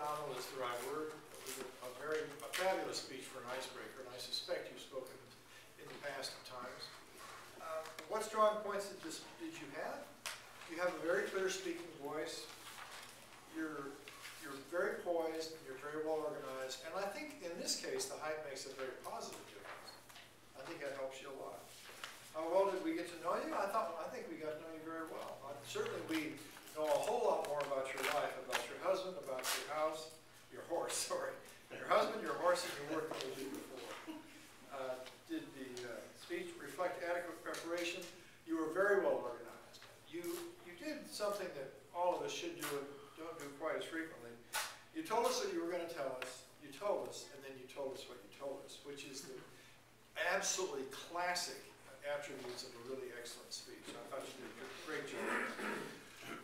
phenomenal is the right word. It was a fabulous speech for an icebreaker, and I suspect you've spoken in the past at times. What strong points did you have? You have a very clear speaking voice. You're very poised, and you're very well organized, and I think in this case the height makes a very positive difference. I think that helps you a lot. How well did we get to know you? I think we got to know you very well. Certainly we know a whole lot more about your life, about your husband, about your house, your horse, sorry. Your husband, your horse, and your work that we did before. Did the speech reflect adequate preparation? You were very well organized. You did something that all of us should do and don't do quite as frequently. You told us what you were going to tell us. You told us, and then you told us what you told us, which is the absolutely classic attributes of a really excellent speech. I thought you did a great job.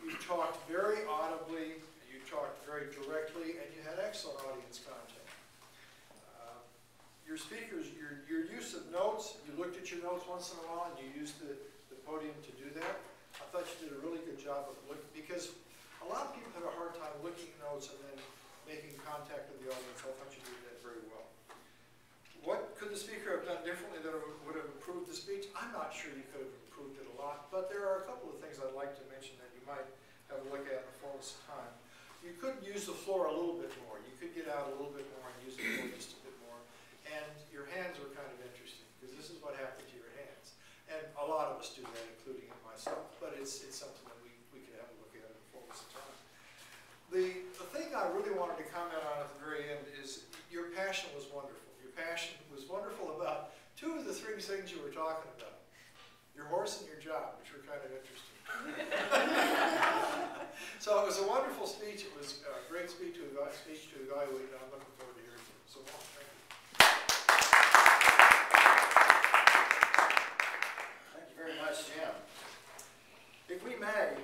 You talked very audibly, you talked very directly, and you had excellent audience contact. Your speakers, your use of notes, you looked at your notes once in a while and you used the podium to do that. I thought you did a really good job of looking, because a lot of people have a hard time looking at notes and then making contact with the audience. I thought you did that very well. What could the speaker have done differently that would have improved the speech? I'm not sure you could have improved it a lot, but there are a couple of things I'd like to mention that you might have a look at in the fullness of time. You could use the floor a little bit more. You could get out a little bit more and use the floor just a bit more. And your hands were kind of interesting, because this is what happened to your hands. And a lot of us do that, including myself, but it's something that we could have a look at in the fullness of time. The thing I really wanted to comment on at the very end is your passion was wonderful. Your passion was wonderful about two of the three things you were talking about. Your horse and your job, which were kind of interesting. So it was a wonderful speech. It was a great speech to evaluate, and I'm looking forward to hearing it. So long. Thank you. Thank you very much, Jim. If we may,